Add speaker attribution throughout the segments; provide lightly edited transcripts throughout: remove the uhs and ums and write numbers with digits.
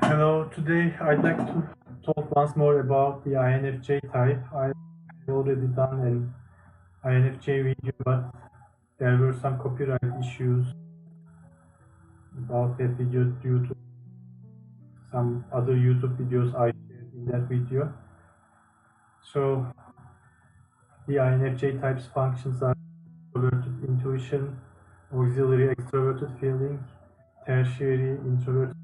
Speaker 1: Hello, today I'd like to talk once more about the INFJ type. I've already done an INFJ video, but there were some copyright issues about that video due to some other YouTube videos I shared in that video. So, the INFJ type's functions are introverted intuition, auxiliary extroverted feeling, tertiary introverted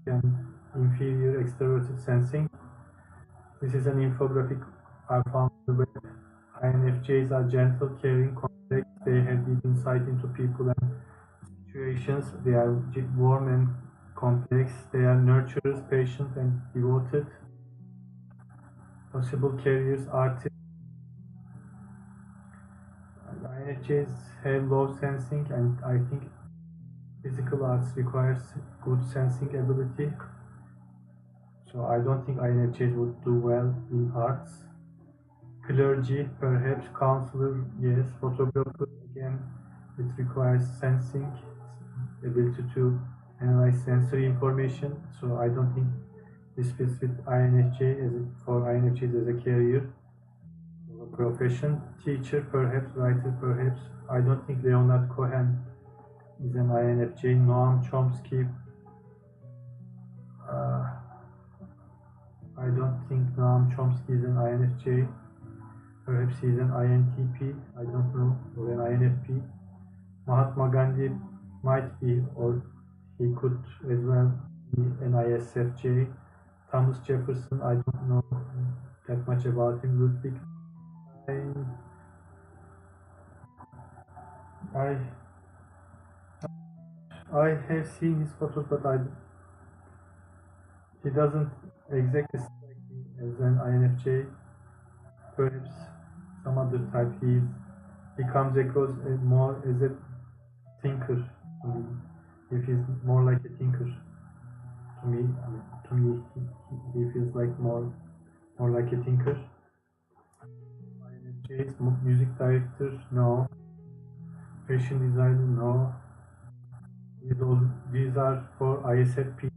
Speaker 1: and inferior extroverted sensing. This is an infographic I found on the web. INFJs are gentle, caring, complex. They have deep insight into people and situations. They are warm and complex. They are nurturers, patient, and devoted. Possible careers: artists. INFJs have low sensing, and I think physical arts requires good sensing ability. So I don't think INFJs would do well in arts. Clergy, perhaps. Counselor, yes. Photographer, again, it requires sensing, ability to analyze sensory information. So I don't think this fits with for INFJs as a career or a profession. Teacher, perhaps. Writer, perhaps. I don't think Leonard Cohen is an INFJ. Noam Chomsky. I don't think Noam Chomsky is an INFJ. Perhaps he's an INTP, I don't know, or an INFP. Mahatma Gandhi might be, or he could as well be an ISFJ. Thomas Jefferson, I don't know that much about him. Ludwig, I, I have seen his photos, but he doesn't exactly strike me as an INFJ. Perhaps some other type. He comes across more as a thinker to me. If he's more like a thinker to me, he feels like more like a thinker. INFJs, music director, no. Fashion designer, no. These are for ISFP.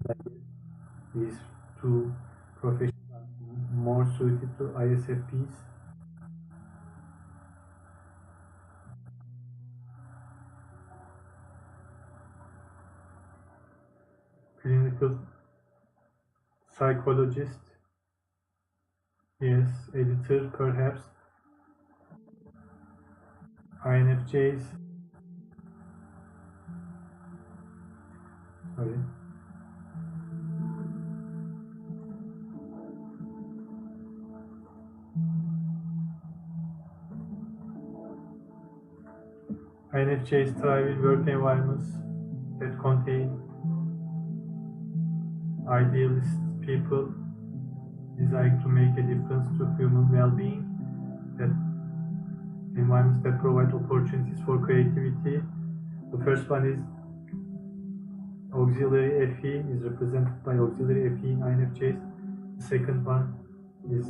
Speaker 1: These two professions are more suited to ISFPs. Clinical psychologist, yes. Editor, perhaps. INFJs, sorry. INFJs thrive in work environments that contain idealist people desiring to make a difference to human well-being, that environments that provide opportunities for creativity. The first one is auxiliary FE, is represented by auxiliary FE in INFJs. The second one is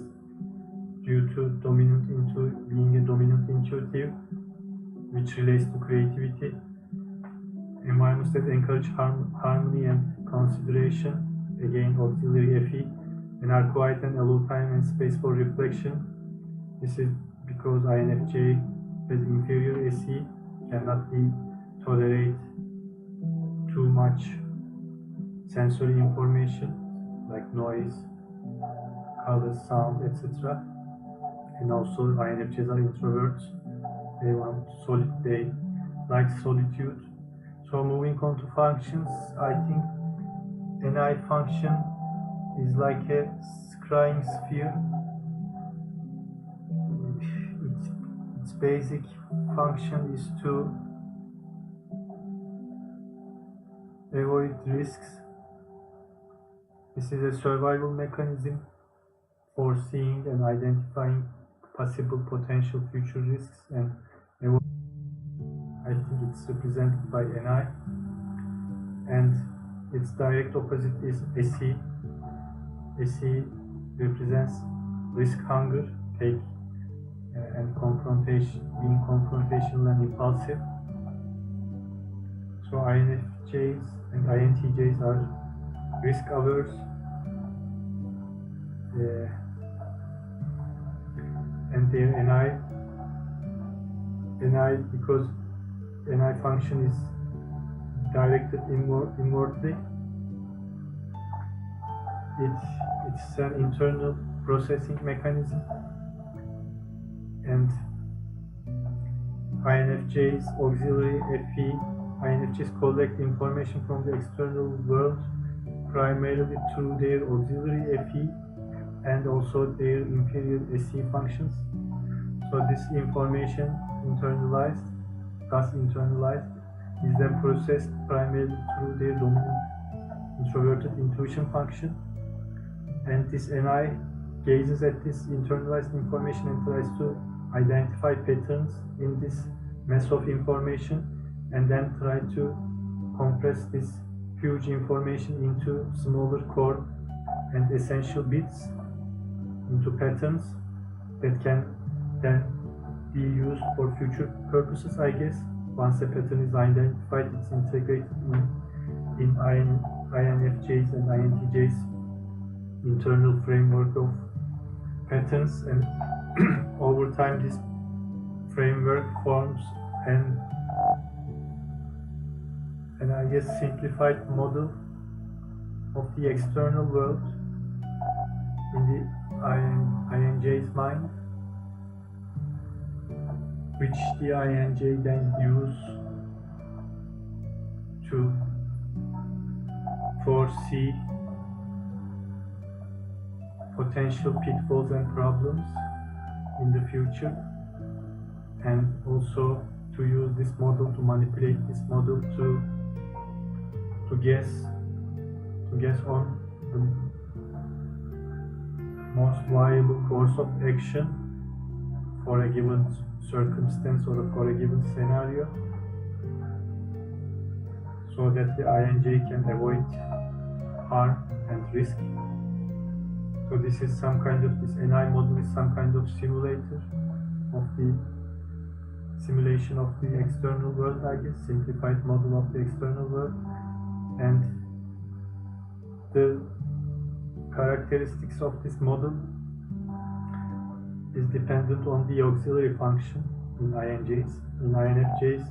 Speaker 1: due to being a dominant intuitive, which relates to creativity. Environments that encourage harmony and consideration, again auxiliary FE, and are quiet and allow time and space for reflection. This is because INFJ has inferior SE, cannot tolerate too much sensory information like noise, color, sound, etc. And also INFJs are introverts. They like solitude. So moving on to functions, I think NI function is like a scrying sphere. Its basic function is to avoid risks. This is a survival mechanism for seeing and identifying possible potential future risks and avoid. I think it's represented by NI, and its direct opposite is SE. SE represents risk hunger, and being confrontational and impulsive. So INFJs and INTJs are risk averse, and their NI, because NI function is directed inwardly. It's an internal processing mechanism, and INFJ's auxiliary FE, INFJs collect information from the external world primarily through their auxiliary FE and also their inferior SE functions. So this information thus internalized, is then processed primarily through their dominant introverted intuition function. And this NI gazes at this internalized information and tries to identify patterns in this mass of information, and then try to compress this huge information into smaller core and essential bits, into patterns that can then be used for future purposes, I guess. Once a pattern is identified, it's integrated in INFJ's and INTJ's internal framework of patterns, and over time this framework forms an I guess simplified model of the external world in the INJ's mind, which the INJ then use to foresee potential pitfalls and problems in the future, and also to use this model, to manipulate this model to guess on the most viable course of action for a given circumstance or for a given scenario, so that the INJ can avoid harm and risk. So this is some kind of, this NI model is some kind of simulation of the external world, I guess, simplified model of the external world. And the characteristics of this model is dependent on the auxiliary function in INJs. In INFJs,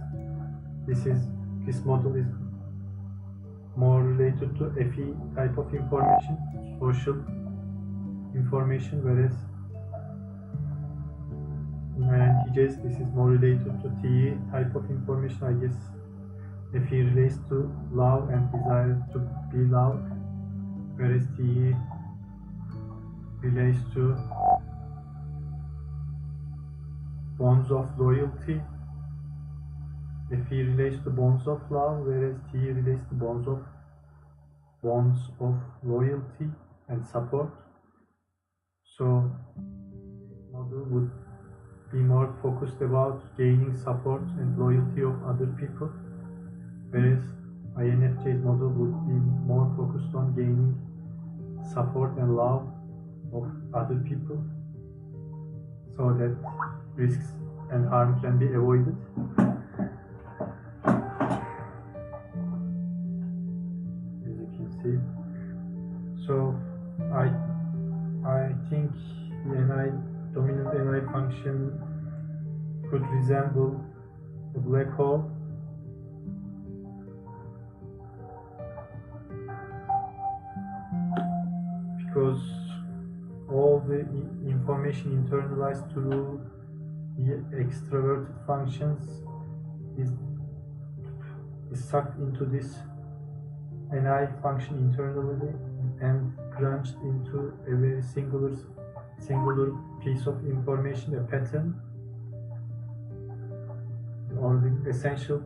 Speaker 1: this model is more related to FE type of information, social information, whereas in INTJs this is more related to TE type of information, I guess. FE relates to love and desire to be loved, whereas TE relates to bonds of loyalty. FE relates to bonds of love, whereas TE relates to bonds of loyalty and support. So this model would be more focused about gaining support and loyalty of other people, whereas INFJ's model would be more focused on gaining support and love of other people, so that risks and harm can be avoided. As you can see. So I think the dominant NI function could resemble a black hole, because all the information internalized through the extroverted functions is sucked into this NI function internally and crunched into a very singular piece of information, a pattern, or the essential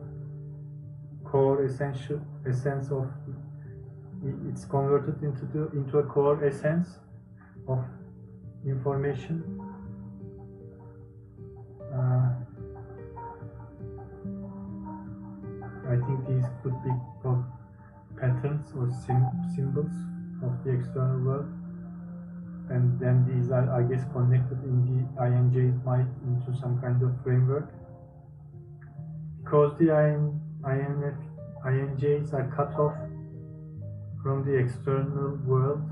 Speaker 1: essence of it's converted into a core essence of information. I think these could be called patterns or symbols of the external world, and then these are, I guess, connected in the INJ's mind into some kind of framework. Because the INJs are cut off from the external world,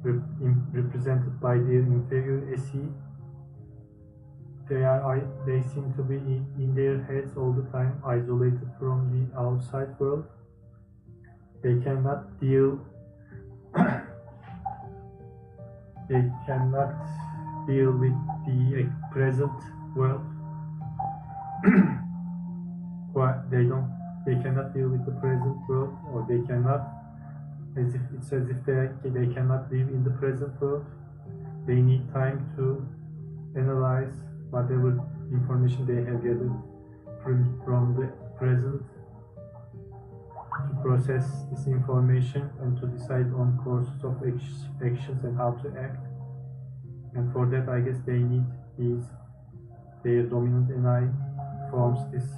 Speaker 1: represented by their inferior SE. They seem to be in their heads all the time, isolated from the outside world. They cannot deal with the present world. They cannot deal with the present world, or they cannot, as if they cannot live in the present world. They need time to analyze whatever information they have gathered from the present, to process this information and to decide on courses of actions and how to act. And for that, I guess they need their dominant NI forms these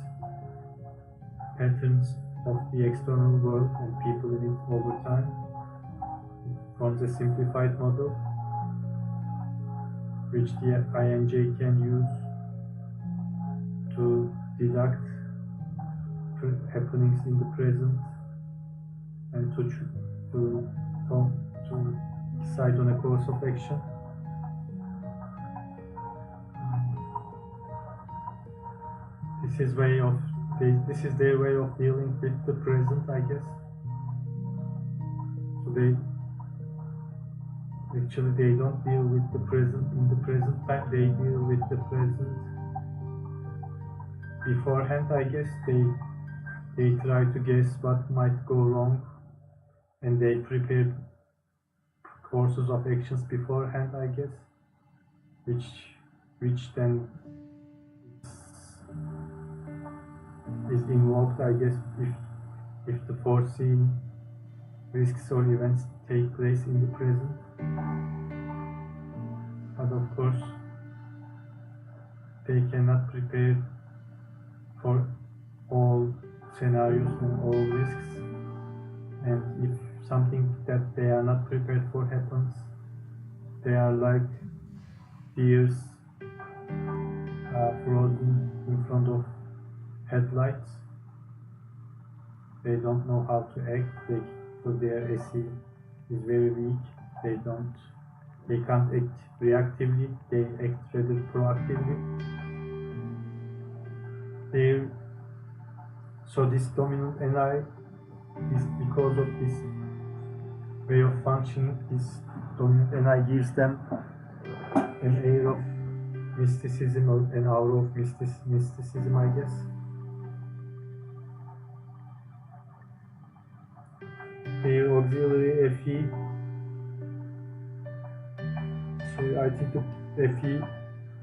Speaker 1: patterns of the external world and people in it over time. It forms a simplified model which the INJ can use to deduct happenings in the present and to decide on a course of action. This is their way of dealing with the present, I guess. So they don't deal with the present in the present time. They deal with the present beforehand, I guess. They try to guess what might go wrong, and they prepare courses of actions beforehand, I guess, which then is involved, I guess, if the foreseen risks or events take place in the present. But of course, they cannot prepare for all scenarios and all risks, and if something that they are not prepared for happens, they are like deers frozen in front of headlights. They don't know how to act because their SE is very weak. They can't act reactively, they act rather proactively. So this dominant NI is because of this way of functioning. This dominant NI gives them an air of mysticism, or an aura of mysticism, I guess. Their auxiliary FE. So I think the FE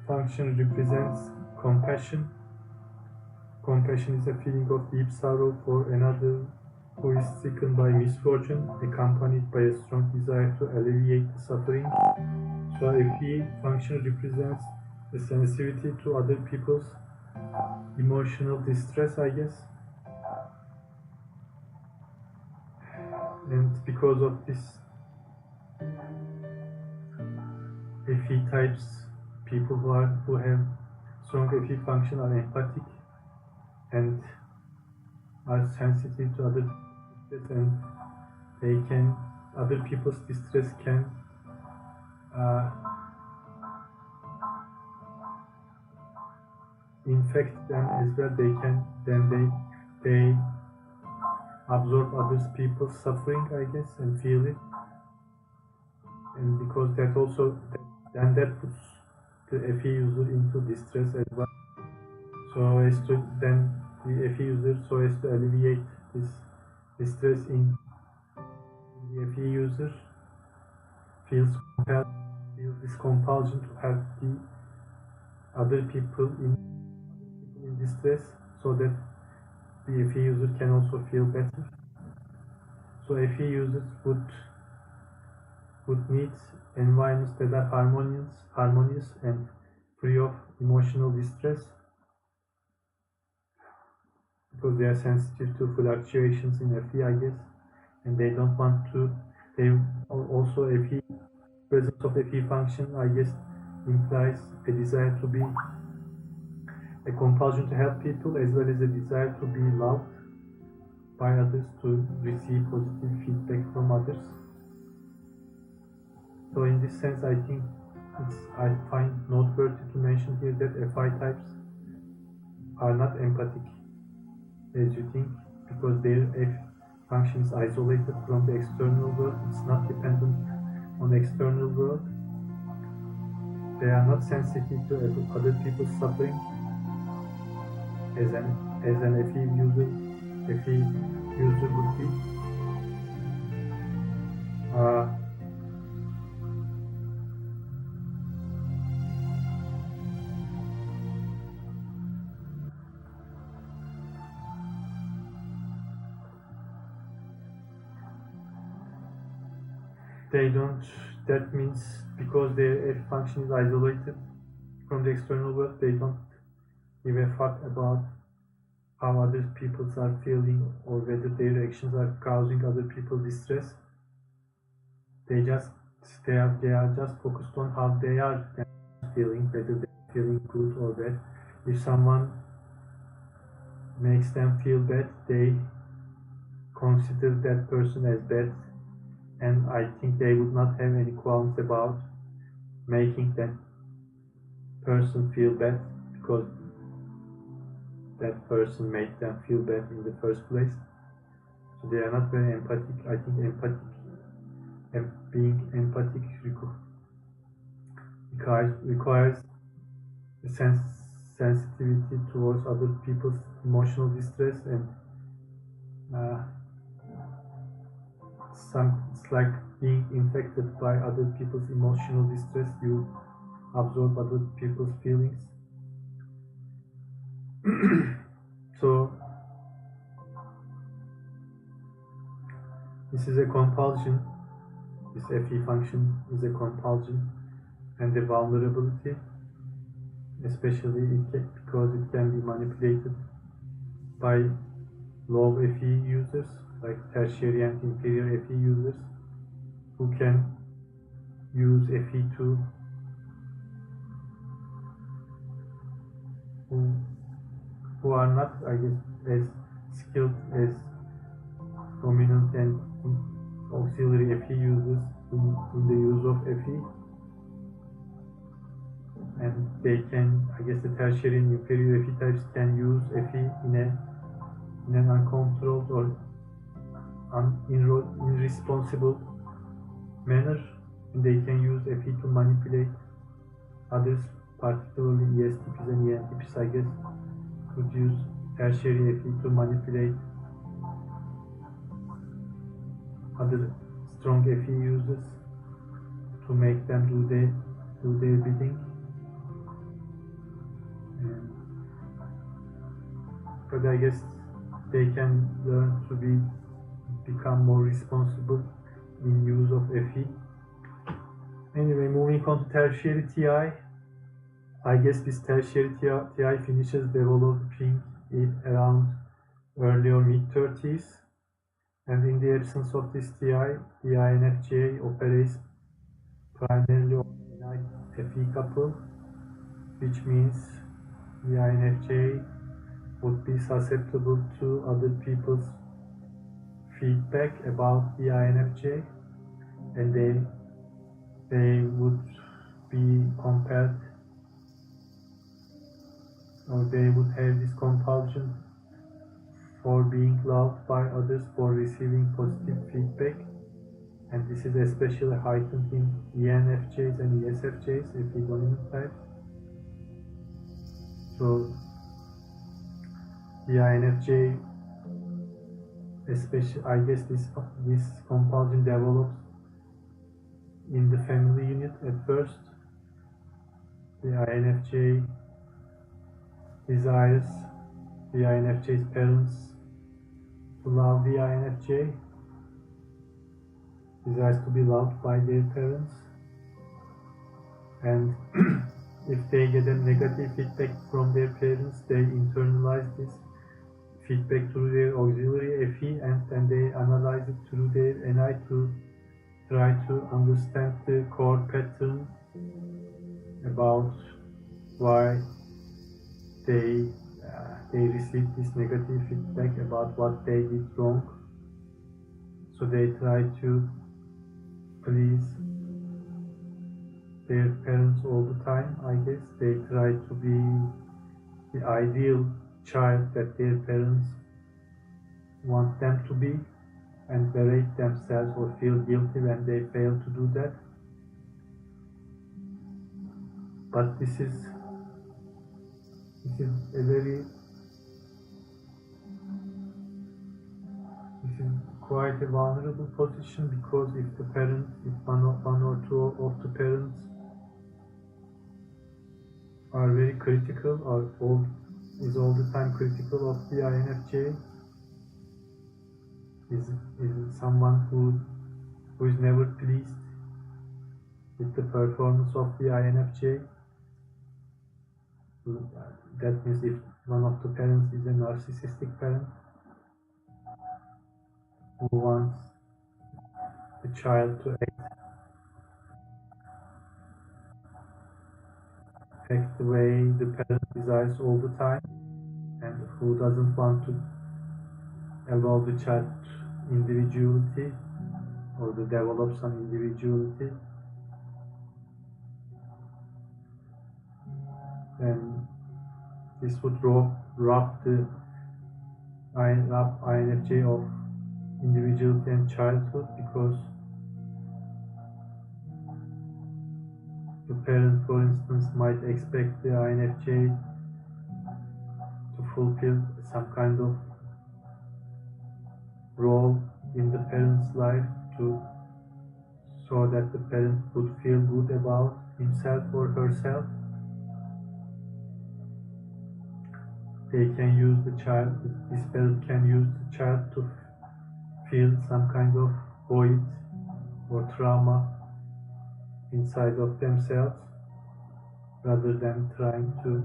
Speaker 1: function represents compassion. Compassion is a feeling of deep sorrow for another who is stricken by misfortune, accompanied by a strong desire to alleviate the suffering. So FE function represents the sensitivity to other people's emotional distress, I guess. And because of this, FE types, people who have strong FE function are empathic and are sensitive to other distress, and other people's distress can infect them as well. They absorb other people's suffering, I guess, and feel it, and because that puts the FE user into distress as well. So as to then the FE user, so as to alleviate this distress in the FE user, feels this compulsion to help the other people in distress, so that the FE user can also feel better. So FE users would need environments that are harmonious and free of emotional distress, because they are sensitive to fluctuations in FE, I guess, and they don't want to. They also FE presence of FE function, I guess, implies a desire to be a compulsion to help people, as well as a desire to be loved by others, to receive positive feedback from others. this sense, I think I find noteworthy to mention here that FI types are not empathic as you think, because their F function is isolated from the external world. It's not dependent on the external world. They are not sensitive to other people's suffering as an FE user would be. They don't, that means because their F function is isolated from the external world, they don't give a fuck about how other people are feeling or whether their actions are causing other people distress. They are just focused on how they are feeling, whether they're feeling good or bad. If someone makes them feel bad, they consider that person as bad, and I think they would not have any qualms about making that person feel bad because that person made them feel bad in the first place. So they are not very empathic. I think being empathic requires a sensitivity towards other people's emotional distress, and it's like being infected by other people's emotional distress. You absorb other people's feelings. So this is a compulsion. This FE function is a compulsion and a vulnerability, especially because it can be manipulated by low FE users, like tertiary and inferior FE users, who can use FE to who are not, I guess, as skilled as dominant and auxiliary FE users in the use of FE, and they can, I guess, the tertiary and inferior FE types can use FE in an uncontrolled or irresponsible manner, and they can use FE to manipulate others, particularly ESTPs and ENTPs, I guess, would use tertiary FE to manipulate other strong FE users to make them do their bidding. But I guess they can learn to become more responsible in use of FE. Anyway, moving on to tertiary TI. I guess this tertiary TI finishes developing it around early or mid-30s. And in the absence of this TI, the INFJ operates primarily on a FE couple, which means the INFJ would be susceptible to other people's feedback about the INFJ, and they would be compared, or they would have this compulsion for being loved by others, for receiving positive feedback, and this is especially heightened in ENFJs and ESFJs, FE dominant types. So the INFJ, especially, I guess this compulsion develops in the family unit at first. The INFJ desires the INFJ's parents to love the INFJ, desires to be loved by their parents, and if they get a negative feedback from their parents, they internalize this feedback through their auxiliary FE, and then they analyze it through their NI to try to understand the core pattern about why they received this negative feedback about what they did wrong. So they try to please their parents all the time. I guess they try to be the ideal child that their parents want them to be, and berate themselves or feel guilty when they fail to do that. But this is a very quite a vulnerable position, because if one or two of the parents are very critical, or is all the time critical of the INFJ, is someone who is never pleased with the performance of the INFJ. That means if one of the parents is a narcissistic parent who wants the child to act the way the parent desires all the time, and who doesn't want to allow the child individuality or to develop some individuality, then this would rob the INFJ of individuality and childhood, because the parent, for instance, might expect the INFJ to fulfill some kind of role in the parent's life so that the parent would feel good about himself or herself. They can use the child, this parent can use the child to feel some kind of void or trauma inside of themselves, rather than trying to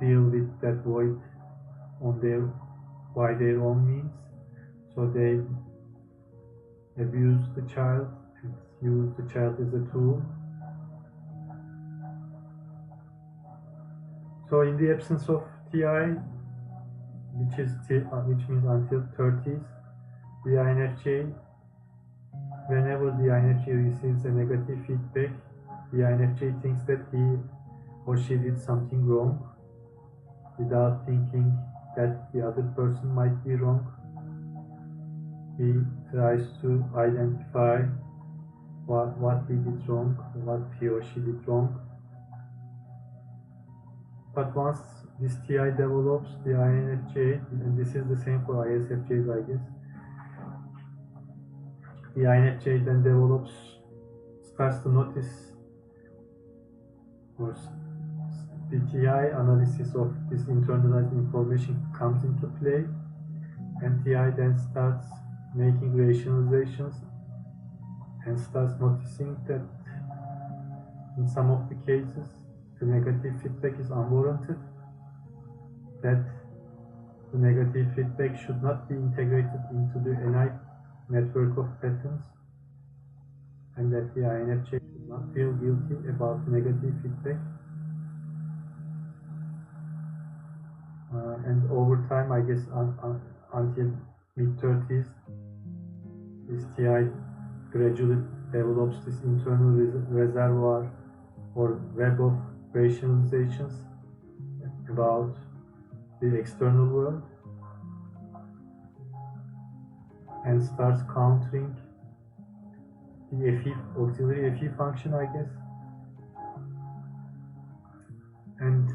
Speaker 1: deal with that void by their own means. So they abuse the child and use the child as a tool. So in the absence of TI, which means until 30s, the INFJ, whenever the INFJ receives a negative feedback, the INFJ thinks that he or she did something wrong, without thinking that the other person might be wrong. He tries to identify what he did wrong, what he or she did wrong. But once this TI develops, the INFJ, and this is the same for ISFJs, I guess, the INFJ then starts to notice, or the TI analysis of this internalized information comes into play, and TI then starts making rationalizations and starts noticing that in some of the cases the negative feedback is unwarranted, that the negative feedback should not be integrated into the NI network of patterns, and that the INFJ should not feel guilty about the negative feedback. And over time, I guess until mid-30s, this TI gradually develops this internal reservoir or web of rationalizations about the external world, and starts countering the FE, auxiliary FE function, I guess. And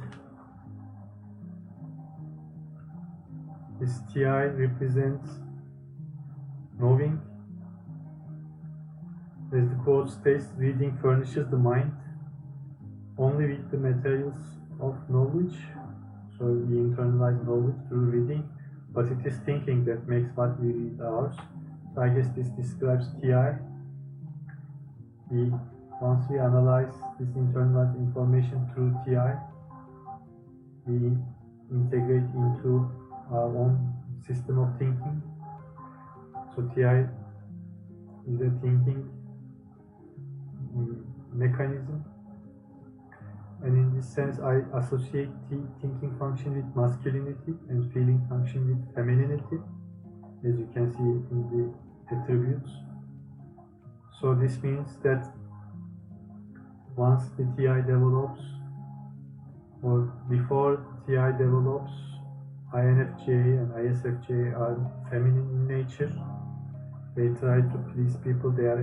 Speaker 1: this TI represents knowing. As the quote states, reading furnishes the mind only with the materials of knowledge. So we internalize knowledge through reading, but it is thinking that makes what we read ours. So I guess this describes TI. Once we analyze this internalized information through TI, we integrate into our own system of thinking. So TI is a thinking mechanism, and in this sense I associate thinking function with masculinity and feeling function with femininity, as you can see in the attributes. So this means that once the TI develops, or before TI develops, INFJ and ISFJ are feminine in nature. They try to please people, they are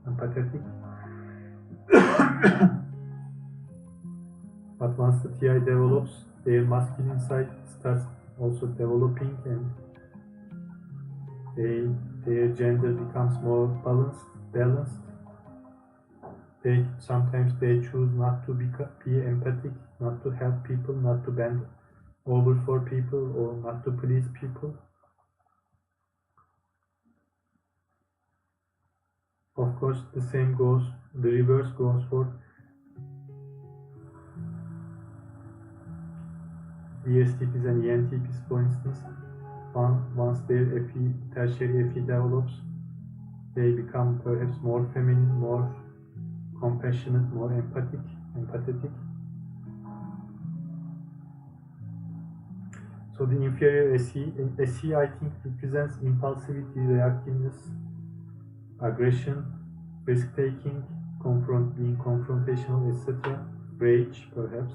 Speaker 1: empathetic. But once the TI develops, their masculine side starts also developing, and their gender becomes more balanced. Sometimes they choose not to be empathic, not to help people, not to bend over for people, or not to please people. Of course, the reverse goes for ESTPs and ENTPs, for instance. Once their tertiary FE develops, they become perhaps more feminine, more compassionate, more empathetic. So the inferior SE I think represents impulsivity, reactiveness, aggression, risk-taking, being confrontational, etc. Rage, perhaps.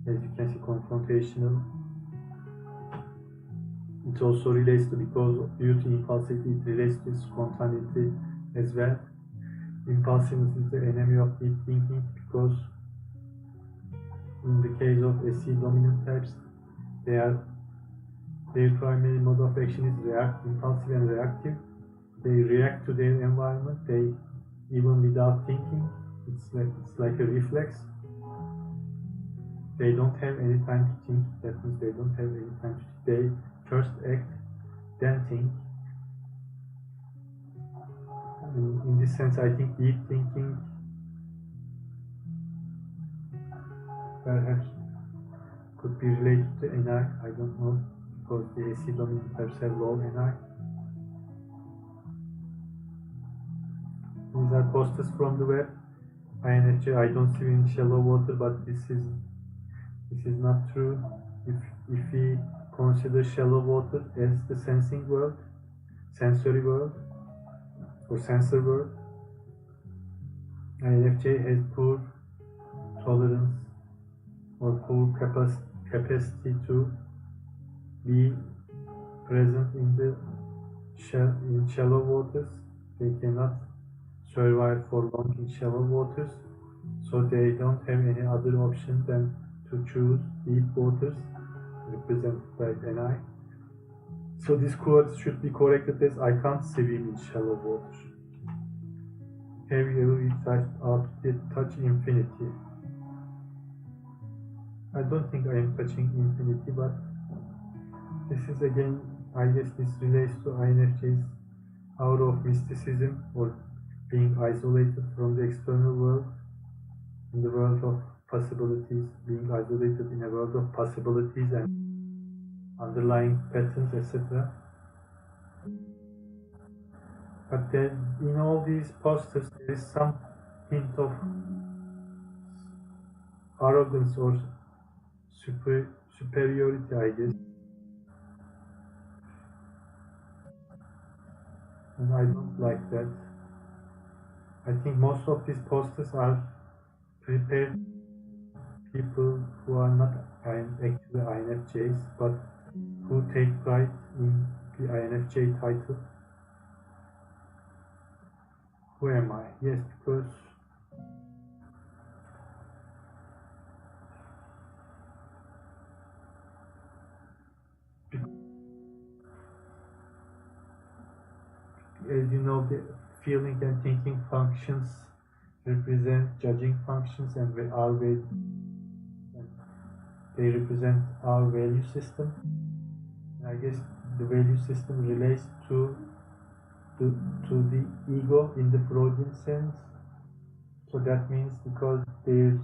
Speaker 1: As you can see, confrontational. It also relates to, because due to impulsivity, it relates to spontaneity as well. Impulsiveness is the enemy of deep thinking, because in the case of SE dominant types, their primary mode of action is impulsive and reactive. They react to their environment, even without thinking. It's like a reflex. They don't have any time to think. That means they don't have any time to think. They first act, then think. In this sense, I think deep thinking perhaps could be related to NI. I don't know, because the SE dominant types have low NI. These are posters from the web. INFJ, I don't swim in shallow water, but this is not true. If we consider shallow water as the sensory world, or sensor world, INFJ has poor tolerance or poor capacity to be present in shallow waters. They cannot survive for long in shallow waters, so they don't have any other option than to choose deep waters, represented by NI. So this quote should be corrected as, I can't swim in shallow water. Have you ever reached out to touch infinity? I don't think I am touching infinity, but this is again, I guess this relates to INFJ's aura of mysticism, or being isolated from the external world, in the world of possibilities, being isolated in a world of possibilities and underlying patterns, etc. But then in all these posters, there is some hint of arrogance or superiority, I guess. And I don't like that. I think most of these posters are prepared people who are not actually INFJs, but who take pride in the INFJ title. Who am I? Yes, because as you know, the feeling and thinking functions represent judging functions, and they represent our value system. I guess the value system relates to the ego in the Freudian sense. So that means, because their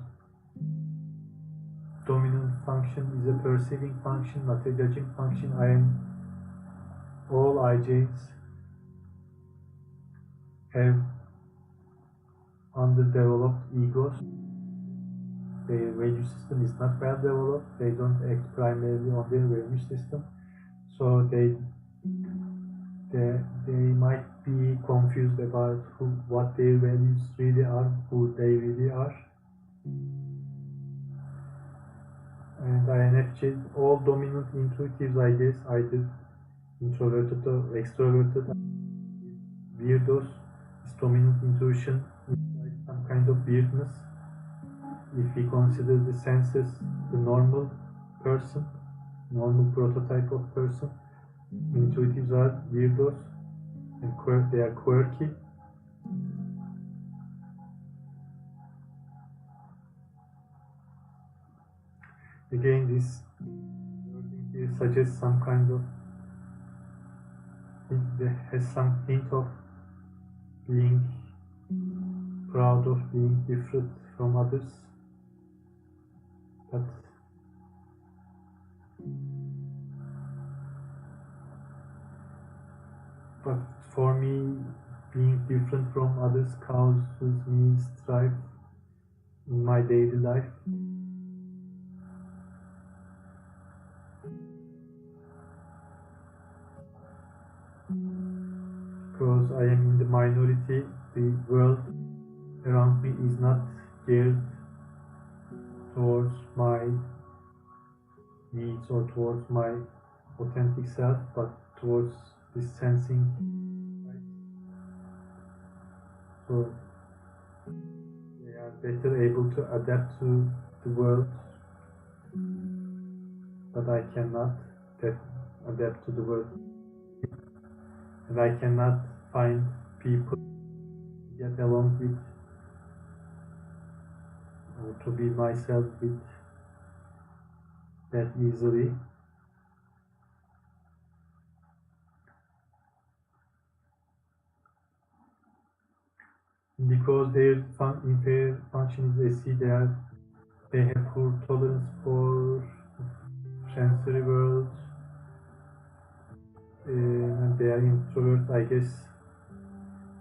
Speaker 1: dominant function is a perceiving function, not a judging function, all IJs have underdeveloped egos. Their value system is not well developed. They don't act primarily on their value system, so they might be confused about what their values really are, who they really are. And INFJ, all dominant intuitives, I guess, either introverted or extroverted, weirdos. This dominant intuition implies some kind of weirdness. If we consider the senses the normal person, normal prototype of person, intuitives are weirdos and they are quirky. Again, this wording here suggests some kind of, it has some hint of being proud of being different from others, but for me, being different from others causes me strife in my daily life. Because I am in the minority, the world around me is not geared towards my needs or towards my authentic self, but towards this sensing. So they are better able to adapt to the world, but I cannot adapt to the world. And I cannot find people to get along with or to be myself with that easily. Because their inferior function is SE, they have poor tolerance for sensory world, and they are introverts. I guess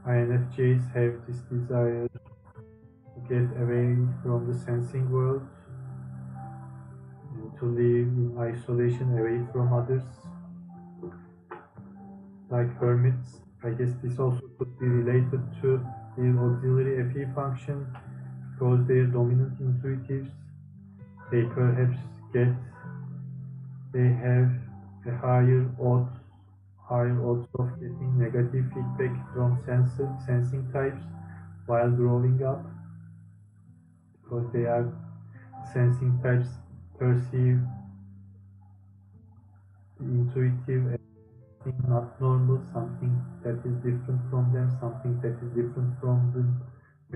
Speaker 1: INFJs have this desire to get away from the sensing world and to live in isolation away from others, like hermits. I guess this also could be related to their auxiliary FE function, because they are dominant intuitives. They perhaps they have a higher odds of getting negative feedback from sensing types while growing up, because they are sensing types perceive the intuitive as something not normal, something that is different from them, something that is different from the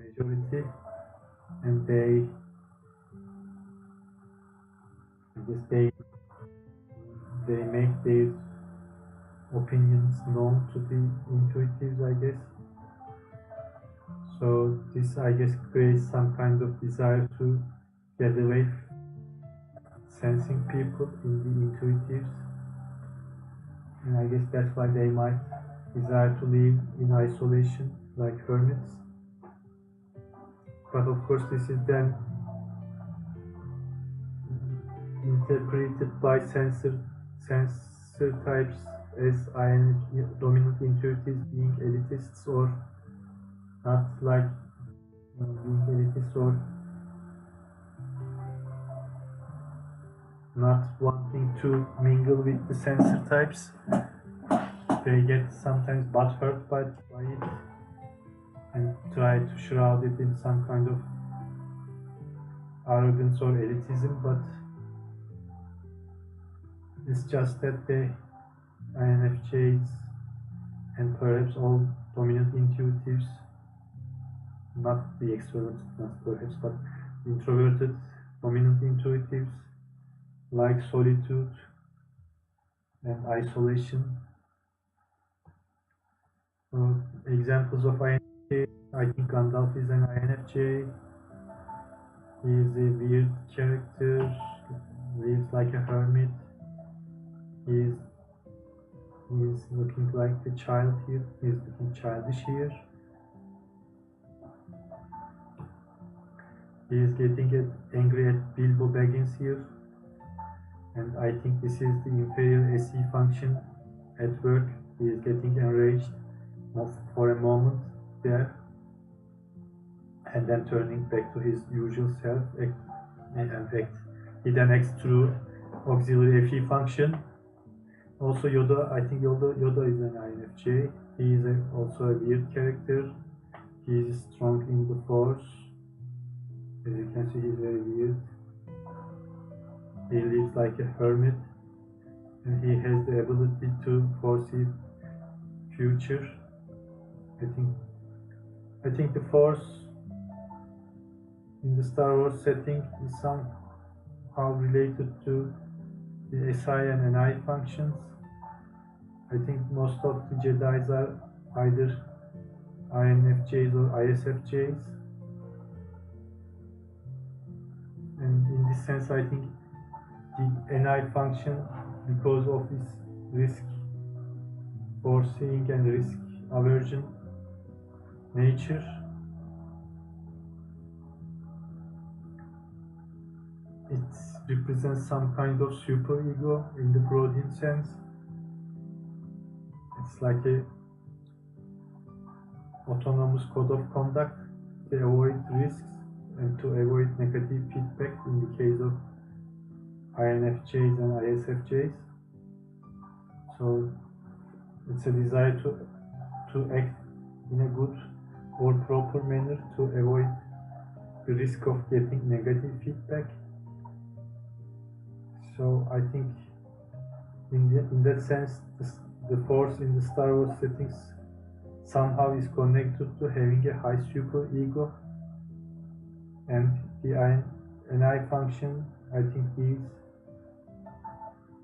Speaker 1: majority, and they make their opinions known to the intuitives, I guess. So this, I guess, creates some kind of desire to get away from sensing people in the intuitives, and I guess that's why they might desire to live in isolation like hermits. But of course this is then interpreted by sensor types as dominant intuitives being elitists, or not like being elitists, or not wanting to mingle with the sensor types. They get sometimes butthurt by it and try to shroud it in some kind of arrogance or elitism, but it's just that the INFJs and perhaps all dominant intuitives, not the extroverted ones perhaps, but introverted dominant intuitives like solitude and isolation. Examples of INFJ, I think Gandalf is an INFJ. He is a weird character, lives like a hermit. He is looking like the child here. He is looking childish here. He is getting angry at Bilbo Baggins here. And I think this is the inferior SE function at work. He is getting enraged for a moment there, and then turning back to his usual self, he then acts through auxiliary FE function. Also Yoda, I think Yoda is an INFJ. He is also a weird character. He is strong in the force. As you can see, he's very weird. He lives like a hermit, and he has the ability to foresee future. I think the force in the Star Wars setting is somehow related to the SI and NI functions. I think most of the Jedis are either INFJs or ISFJs. And in this sense, I think the NI function, because of its risk foreseeing and risk aversion nature, it represents some kind of superego in the Freudian sense. It's like a autonomous code of conduct to avoid risks and to avoid negative feedback in the case of INFJs and ISFJs. So it's a desire to act in a good or proper manner to avoid the risk of getting negative feedback. So I think in that sense, the force in the Star Wars settings somehow is connected to having a high superego, and the NI function, I think, is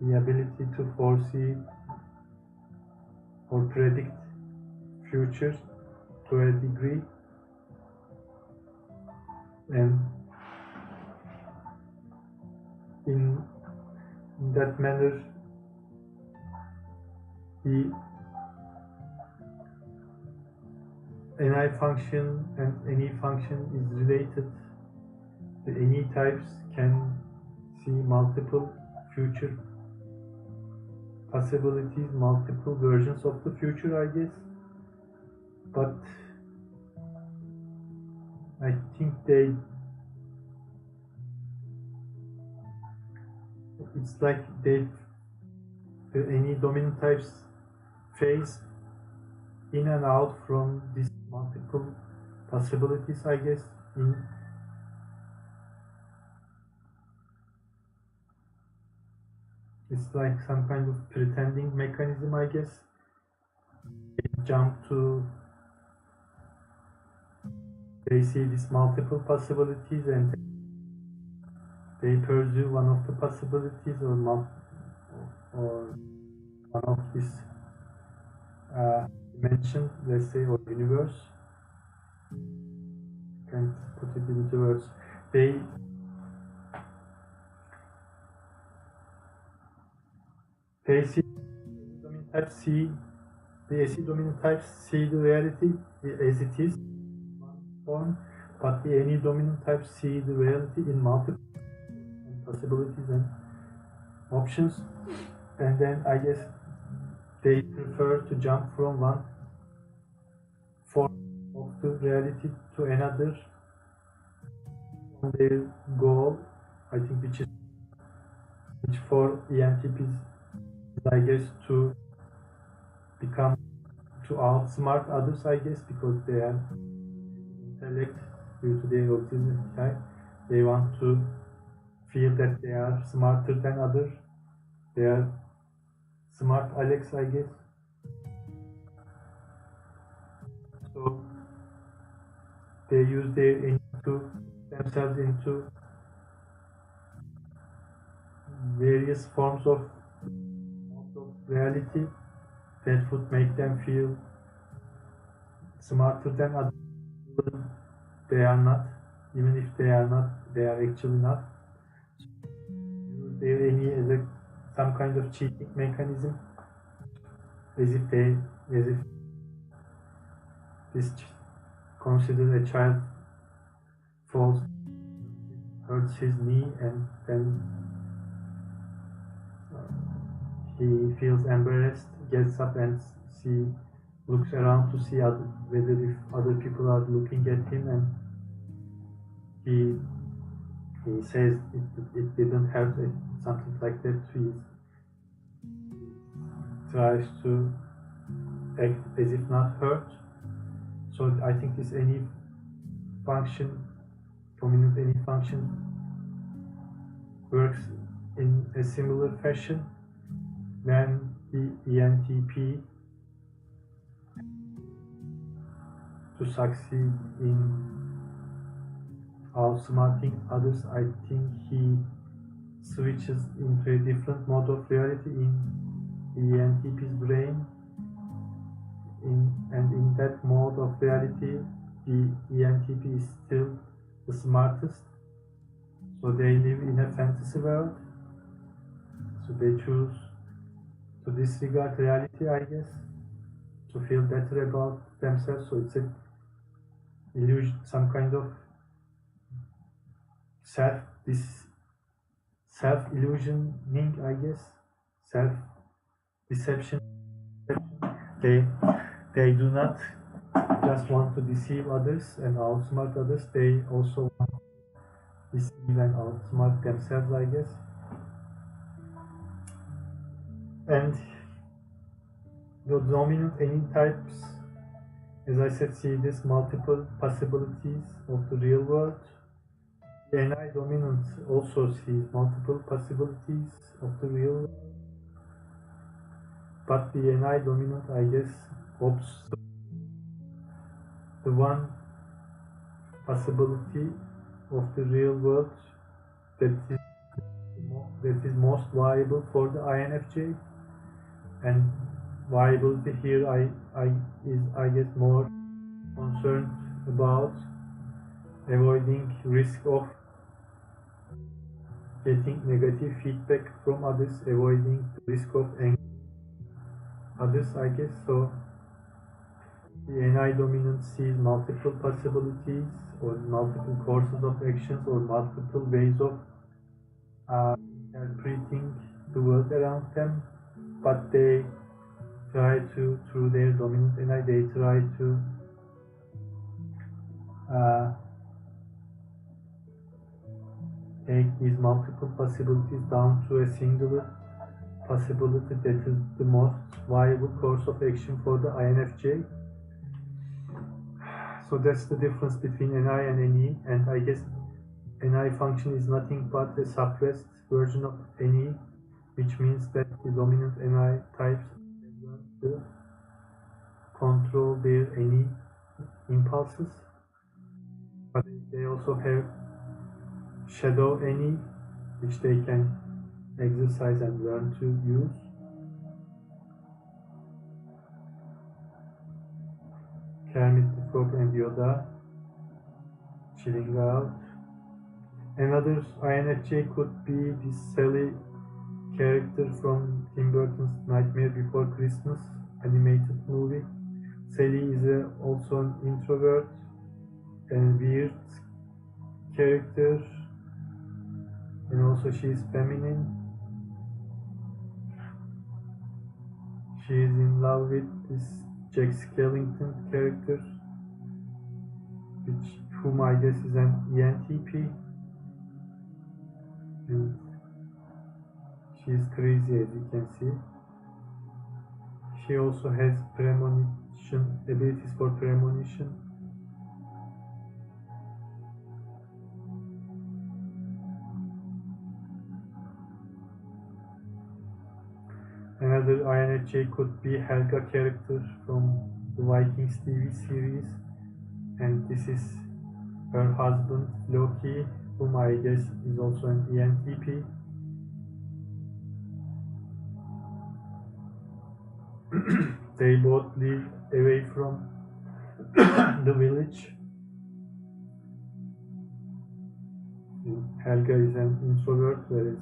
Speaker 1: the ability to foresee or predict future to a degree, and in that manner the NI function and NE function is related. The NE types can see multiple future possibilities, multiple versions of the future, I guess, but I think it's like the NE dominant types phase in and out from these multiple possibilities, I guess. It's like some kind of pretending mechanism, I guess. They see these multiple possibilities and they pursue one of the possibilities or one of this dimension, let's say, or universe. Can't put it into words. They see the SE dominant types see the reality as it is, one form, but the NE dominant types see the reality in multiple possibilities and options, and then I guess they prefer to jump from one form of the reality to another on their goal, I think, which for ENTPs, I guess, to outsmart others, I guess, because they have intellect due to their autism type. They want to feel that they are smarter than others. They are smart Alex, I guess. So they use themselves into various forms of reality that would make them feel smarter than others. They are not, even if they are not, they are actually not. Use their NE as some kind of cheating mechanism, as if this considered a child falls, hurts his knee, and then he feels embarrassed, gets up and see looks around to see whether if other people are looking at him, and he says it didn't hurt, something like that. He tries to act as if not hurt. So I think this any function, dominant any function, works in a similar fashion when the ENTP to succeed in outsmarting others. I think he switches into a different mode of reality in the ENTP's brain, and in that mode of reality the ENTP is still the smartest, so they live in a fantasy world, so they choose to disregard reality, I guess, to feel better about themselves. So it's a illusion, some kind of self-illusioning, I guess, self-deception. They do not just want to deceive others and outsmart others, they also want to deceive and outsmart themselves, I guess. And the dominant any types, as I said, see these multiple possibilities of the real world. The NI dominant also sees multiple possibilities of the real world. But the NI dominant, I guess, opts the one possibility of the real world that is most viable for the INFJ, and viability here I guess more concerned about avoiding risk of getting negative feedback from others, avoiding the risk of others, I guess. So the NI dominant sees multiple possibilities or multiple courses of actions or multiple ways of interpreting the world around them, but they try to, through their dominant NI, they try to take these multiple possibilities down to a singular possibility that is the most viable course of action for the INFJ. So that's the difference between NI and NE, and I guess NI function is nothing but a suppressed version of NE, which means that the dominant NI types learn to control their NE impulses, but they also have shadow NE, which they can exercise and learn to use. Kermit the Frog and Yoda chilling out. Another INFJ could be this Sally character from Tim Burton's Nightmare Before Christmas animated movie. Sally is also an introvert and weird character, and also she is feminine. She is in love with this Jack Skellington character, whom I guess is an ENTP, and she is crazy, as you can see. She also has premonition, abilities for premonition. Another INFJ could be Helga character from the Vikings TV series, and this is her husband Loki, whom I guess is also an ENTP. They both live away from the village. Helga is an introvert, whereas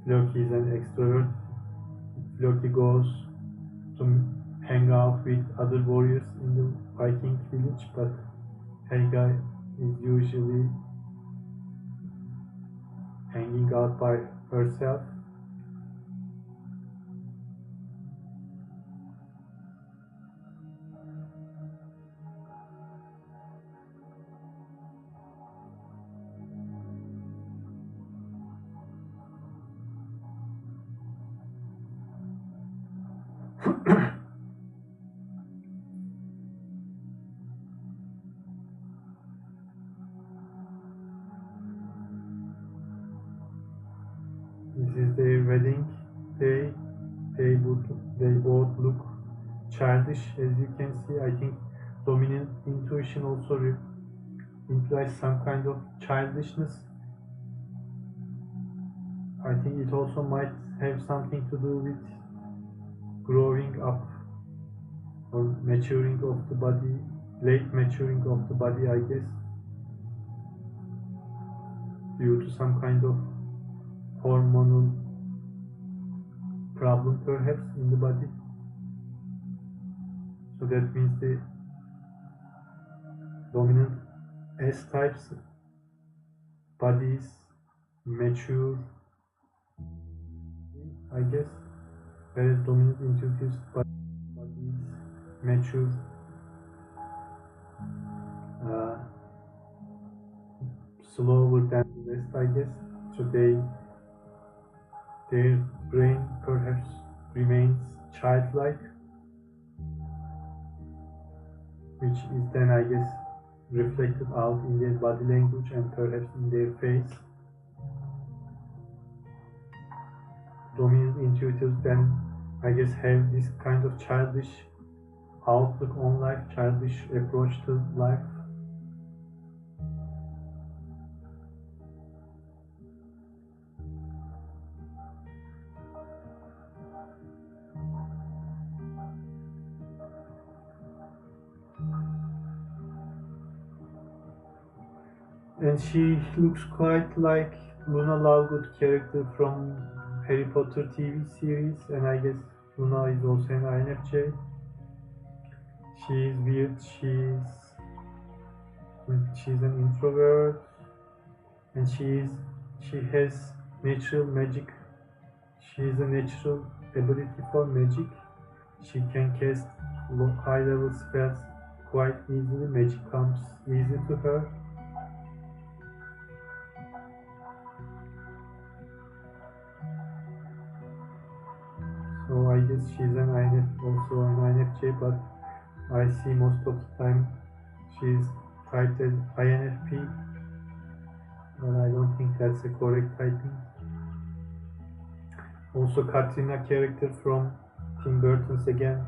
Speaker 1: Loki is an extrovert. Loki goes to hang out with other warriors in the Viking village, but Helga is usually hanging out by herself. This is their wedding day. They both look childish, as you can see. I think dominant intuition also implies some kind of childishness. I think it also might have something to do with growing up or maturing of the body, late maturing of the body, I guess, due to some kind of hormonal problem perhaps in the body. So that means the dominant S-types bodies mature, I guess, whereas dominant intuitives bodies mature slower than the rest, I guess. So their brain perhaps remains childlike, which is then, I guess, reflected out in their body language and perhaps in their face. Dominant intuitives then, I guess, have this kind of childish outlook on life, childish approach to life. And she looks quite like Luna Lovegood character from Harry Potter TV series, and I guess Luna is also an INFJ. She is weird, she's an introvert, and she has natural magic. She has a natural ability for magic. She can cast high level spells quite easily. Magic comes easy to her. So I guess she's also an INFJ, but I see most of the time she's typed as INFP, but I don't think that's the correct typing. Also, Katrina character from Tim Burton's again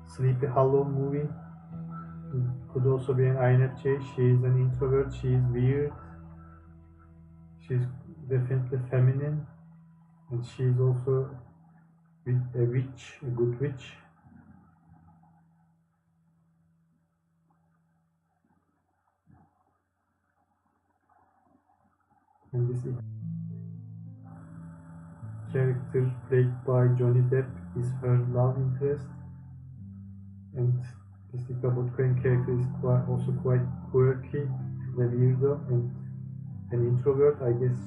Speaker 1: Sleepy Hollow movie could also be an INFJ. She is an introvert, she is weird, she's definitely feminine, and she is also a witch, a good witch. And this character played by Johnny Depp is her love interest, and this Botkoyan character is also quite quirky, a weirdo, and an introvert. I guess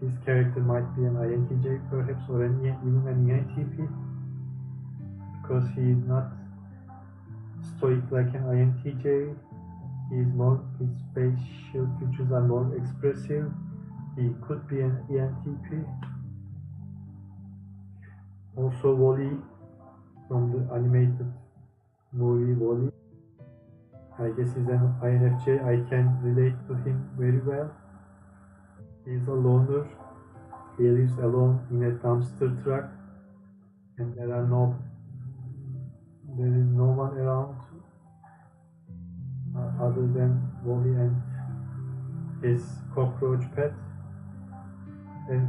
Speaker 1: his character might be an INTJ perhaps, or even an ENTP, because he is not stoic like an INTJ. His facial features are more expressive. He could be an ENTP. Also, Wall-E from the animated movie Wall-E, I guess he's an INFJ. I can relate to him very well. He's a loner. He lives alone in a dumpster truck, and there is no one around other than Wall-E and his cockroach pet. And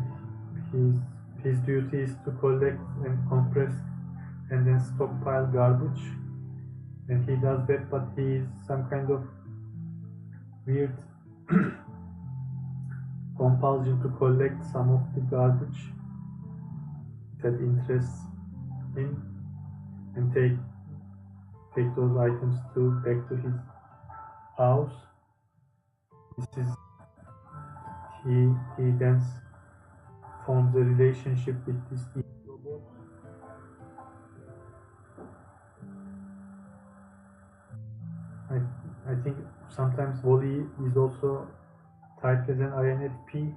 Speaker 1: his duty is to collect and compress and then stockpile garbage, and he does that, but he is some kind of weird compulsion to collect some of the garbage that interests him and take those items back to his house. This is he then forms a relationship with this robot. I think sometimes Wall-E is also typed as an INFP,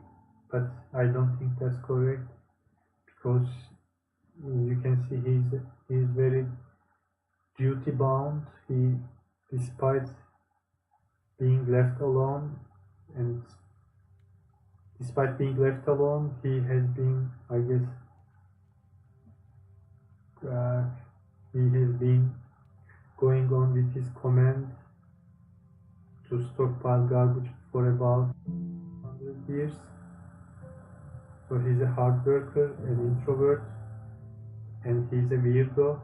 Speaker 1: but I don't think that's correct, because you can see he's very duty bound. He, despite being left alone, and despite being left alone, he has been, I guess, he has been going on with his command to stockpile garbage for about 100 years. So he's a hard worker, an introvert, and he's a weirdo,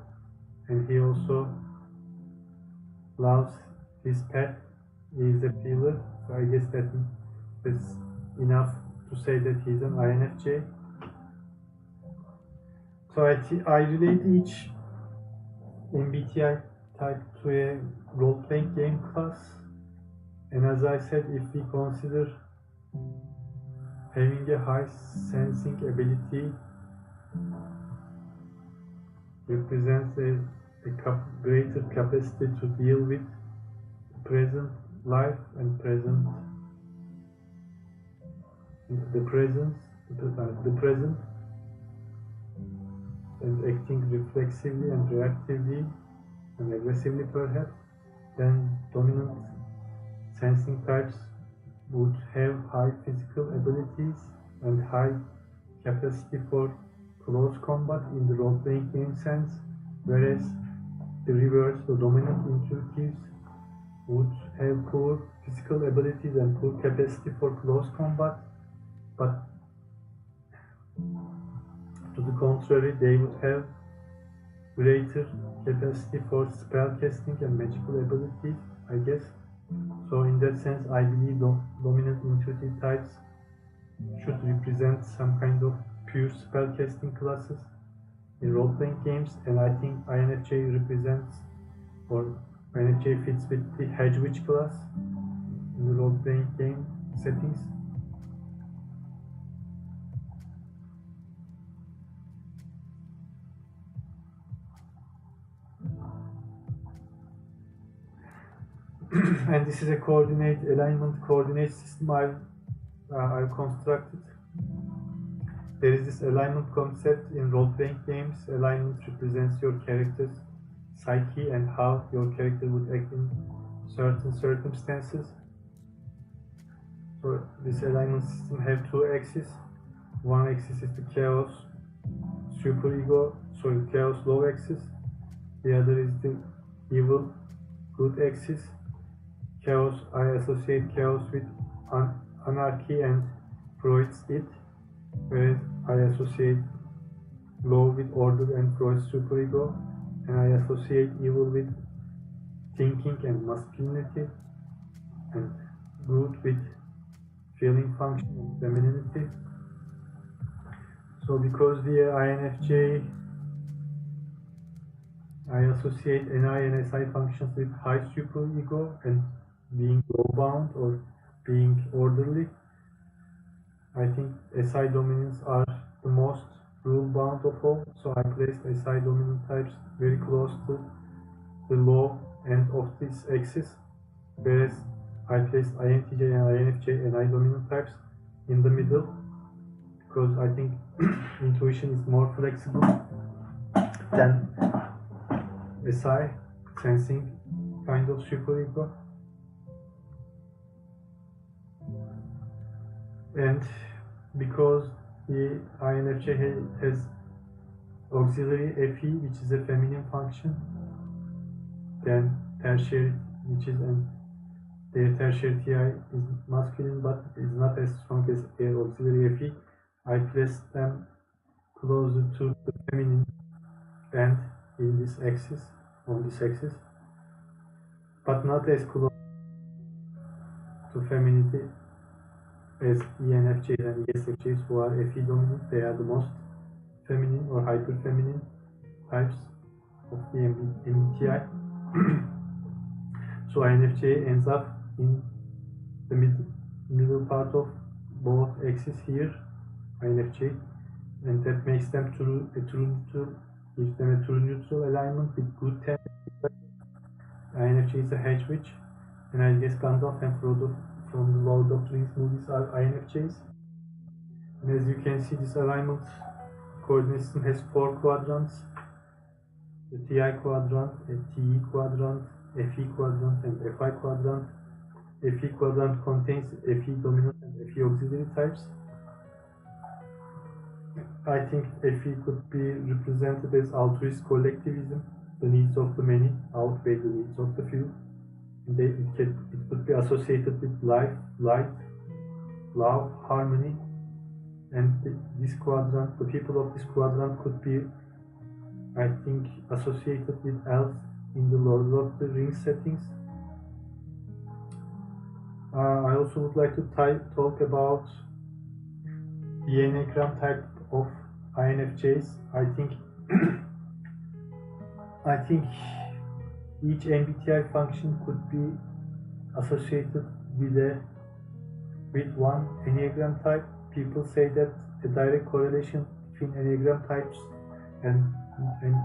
Speaker 1: and he also loves his pet. He is a peeler, so I guess that's enough to say that he's an INFJ. So I relate each MBTI type to a role-playing game class, and as I said, if we consider having a high sensing ability represents a greater capacity to deal with present life and the present, and acting reflexively and reactively and aggressively perhaps, then dominant sensing types would have high physical abilities and high capacity for close combat in the role-playing game sense, whereas the reverse, the dominant intuitives, would have poor physical abilities and poor capacity for close combat, but to the contrary, they would have greater capacity for spell casting and magical abilities, I guess. So in that sense, I believe dominant intuitive types should represent some kind of pure spell casting classes in role-playing games, and I think INFJ represents, or INFJ fits with the Hedge class in the role-playing game settings. And this is a alignment coordinate system I've constructed. There is this alignment concept in role-playing games. Alignment represents your character's psyche and how your character would act in certain circumstances. So this alignment system has two axes. One axis is the chaos chaos low axis. The other is the evil good axis. Chaos, I associate chaos with anarchy and Freud's it, whereas I associate low with order and Freud's superego, and I associate evil with thinking and masculinity, and good with feeling function and femininity. So because the INFJ, I associate NI and SI functions with high superego and being low bound or being orderly. I think SI dominants are the most rule bound of all, so I placed SI dominant types very close to the low end of this axis, whereas I placed INTJ and INFJ and I dominant types in the middle, because I think intuition is more flexible than SI sensing kind of superego. And because the INFJ has auxiliary FE, which is a feminine function, then tertiary, which is their tertiary TI is masculine but is not as strong as their auxiliary FE, I placed them closer to the feminine end in this axis, on this axis, but not as close to femininity as ENFJs and ESFJs, who are FE dominant. They are the most feminine or hyper feminine types of the MBTI. So INFJ ends up in the middle part of both axes here, INFJ, and that makes them gives them a true neutral alignment with good tendencies. INFJ is a hedge witch, and I guess Gandalf and Frodo from the Lord of the Rings movies are INFJs. And as you can see, this alignment coordinate system has 4 quadrants: the TI quadrant, a TE quadrant, FE quadrant, and FI quadrant. FE quadrant contains FE dominant and FE auxiliary types. I think FE could be represented as altruist collectivism. The needs of the many outweigh the needs of the few. And it could be associated with life, light, love, harmony. And this quadrant, the people of this quadrant could be, I think, associated with elves in the Lord of the Rings settings. I also would like to talk about the enneagram type of INFJs. I think each MBTI function could be associated with one enneagram type. People say that a direct correlation between enneagram types and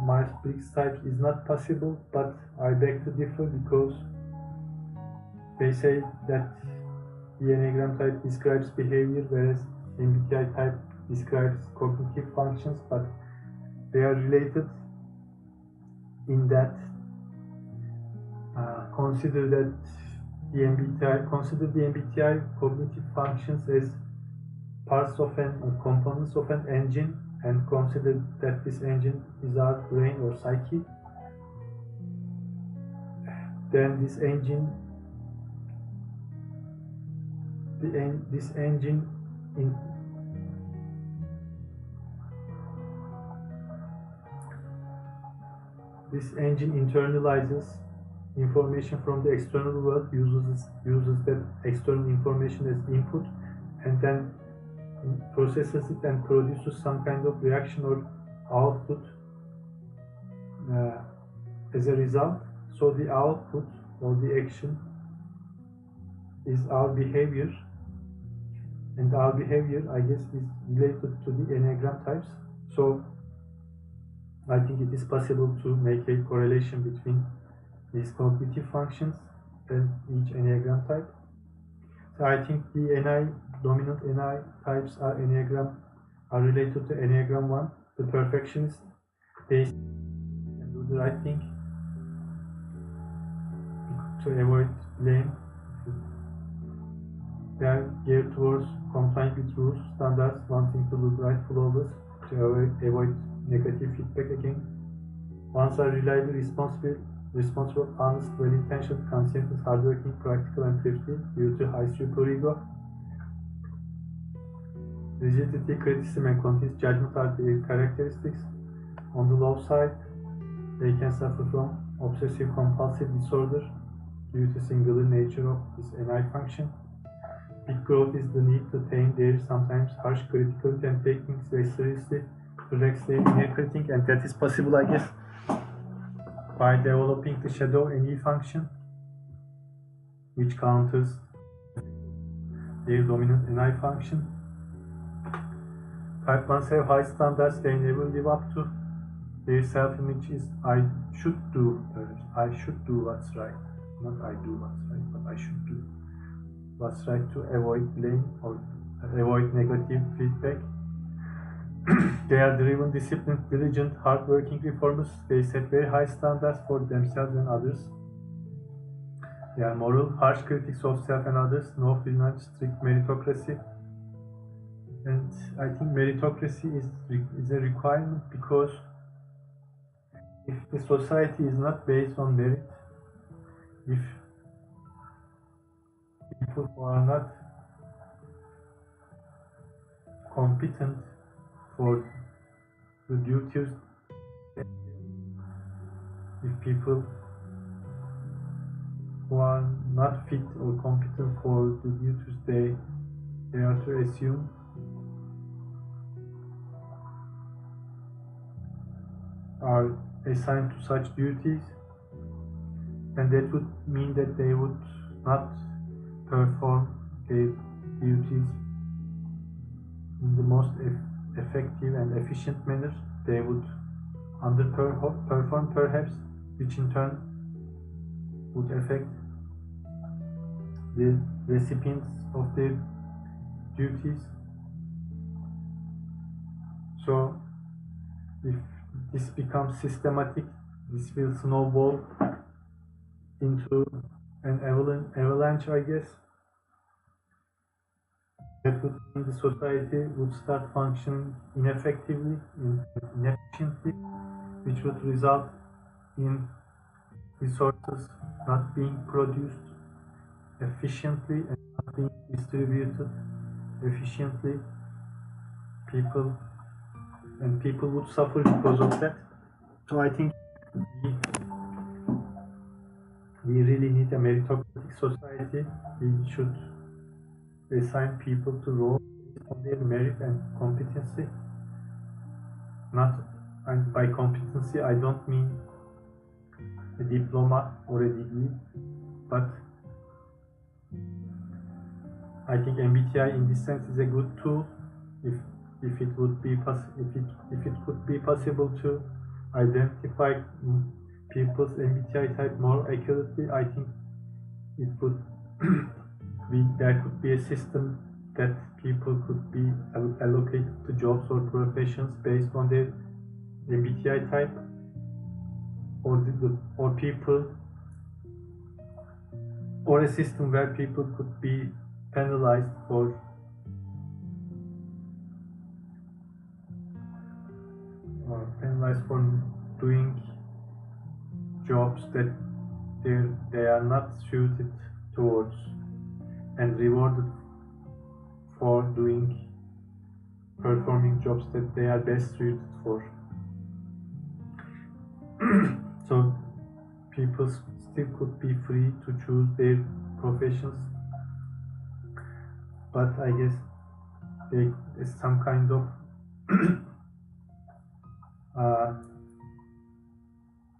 Speaker 1: Myers-Briggs types is not possible, but I beg to differ, because they say that the enneagram type describes behavior, whereas MBTI type describes cognitive functions, but they are related in that consider the MBTI cognitive functions as parts of or components of an engine, and consider that this engine is our brain or psyche. Then this engine internalizes information from the external world, uses that external information as input, and then processes it and produces some kind of reaction or output as a result. So the output or the action is our behavior, and our behavior, I guess, is related to the enneagram types. So I think it is possible to make a correlation between these cognitive functions and each enneagram type. So I think the dominant NI types are related to Enneagram 1. The perfectionist, they can do the right thing to avoid blame. They are geared towards complying with rules, standards, wanting to look right, flawless, to avoid negative feedback again. Ones are reliable, responsible, honest, well-intentioned, conscientious, hardworking, practical, and thrifty due to high superego. Rigidity, criticism, and continuous judgment are their characteristics. On the low side, they can suffer from obsessive-compulsive disorder due to singular nature of this NI function. Big growth is the need to tame their sometimes harsh criticality and take things very seriously to relax their inner critic, and that is possible, I guess, by developing the shadow NE function, which counters their dominant NI function. Type 1s have high standards they never live up to. Their self-image is I should do what's right. Not I do what's right, but I should do what's right to avoid blame or avoid negative feedback. They are driven, disciplined, diligent, hard-working reformers. They set very high standards for themselves and others. They are moral, harsh critics of self and others, no free lunch, strict meritocracy. And I think meritocracy is a requirement, because if the society is not based on merit, if people who are not competent for the duties, if people who are not fit or competent for the duties they are to assume, are assigned to such duties, then that would mean that they would not perform their duties in the most effective and efficient manner. They would underperform perhaps, which in turn would affect the recipients of their duties. So if this becomes systematic, this will snowball into an avalanche, I guess. That would mean the society would start functioning ineffectively, inefficiently, which would result in resources not being produced efficiently and not being distributed efficiently. People would suffer because of that. So I think we really need a meritocratic society. We should assign people to roles based on their merit and competency. And by competency, I don't mean a diploma or a degree, but I think MBTI in this sense is a good tool. If it could be possible to identify people's MBTI type more accurately, I think it would there could be a system that people could be allocated to jobs or professions based on their MBTI type, or a system where people could be penalized for doing jobs that they are not suited towards, and rewarded for performing jobs that they are best suited for. So people still could be free to choose their professions, but I guess some kind of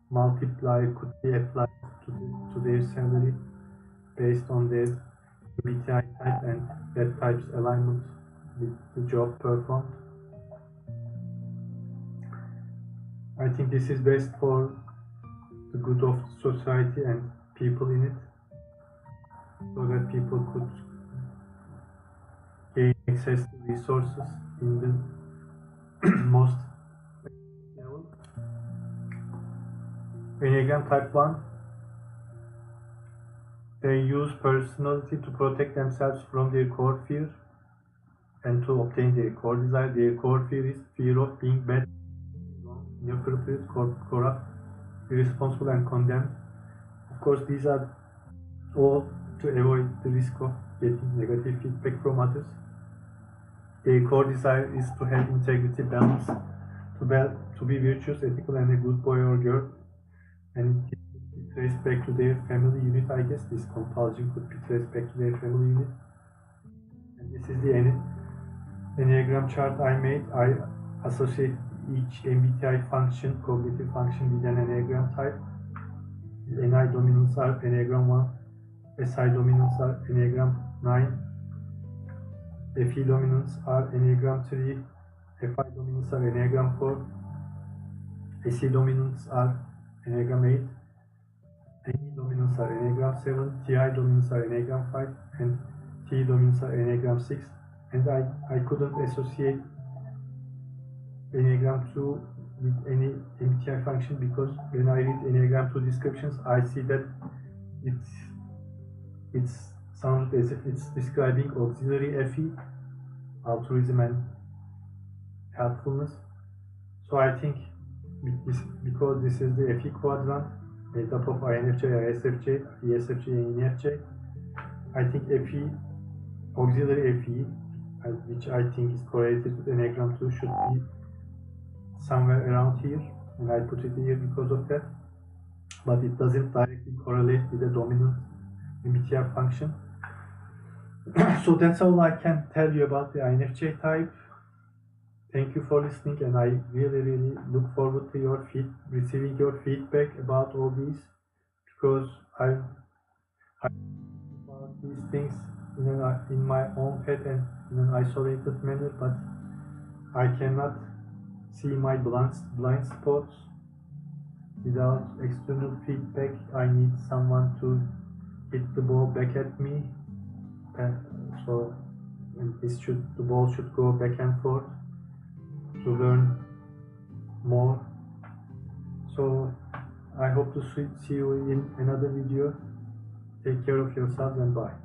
Speaker 1: multiplier could be applied to their salary based on their MBTI type and that type's alignment with the job performed. I think this is best for the good of society and people in it, so that people could gain access to resources in the most level. Enneagram Type 1, they use personality to protect themselves from their core fear and to obtain their core desire. Their core fear is fear of being bad, inappropriate, corrupt, irresponsible, and condemned. Of course, these are all to avoid the risk of getting negative feedback from others. Their core desire is to have integrity, balance, to be virtuous, ethical, and a good boy or girl. And it could be traced back to their family unit, I guess. This compulsion could be traced back to their family unit. And this is the Enneagram chart I made. I associated each MBTI function, cognitive function, with an Enneagram type. NI dominants are Enneagram 1, SI dominants are Enneagram 9, FE dominants are Enneagram 3, FI dominants are Enneagram 4, SE dominants are Enneagram 8, NE dominants are Enneagram 7, TI dominants are Enneagram 5, and T dominants are Enneagram 6. And I couldn't associate Enneagram 2 with any MBTI function, because when I read Enneagram 2 descriptions, I see that it's sounded as if it's describing auxiliary FE, altruism and helpfulness. So I think because this is the FE quadrant made up of INFJ, ISFJ, ESFJ, and ENFJ, I think FE, auxiliary FE, which I think is correlated with Enneagram 2, should be somewhere around here, and I put it here because of that, but it doesn't directly correlate with the dominant MBTI function. So that's all I can tell you about the INFJ type. Thank you for listening, and I really look forward to receiving your feedback about all these, because I about these things in my own head and in an isolated manner, but I cannot see my blind spots without external feedback. I need someone to hit the ball back at me, and so the ball should go back and forth to learn more to see you in another video. Take care of yourselves and bye.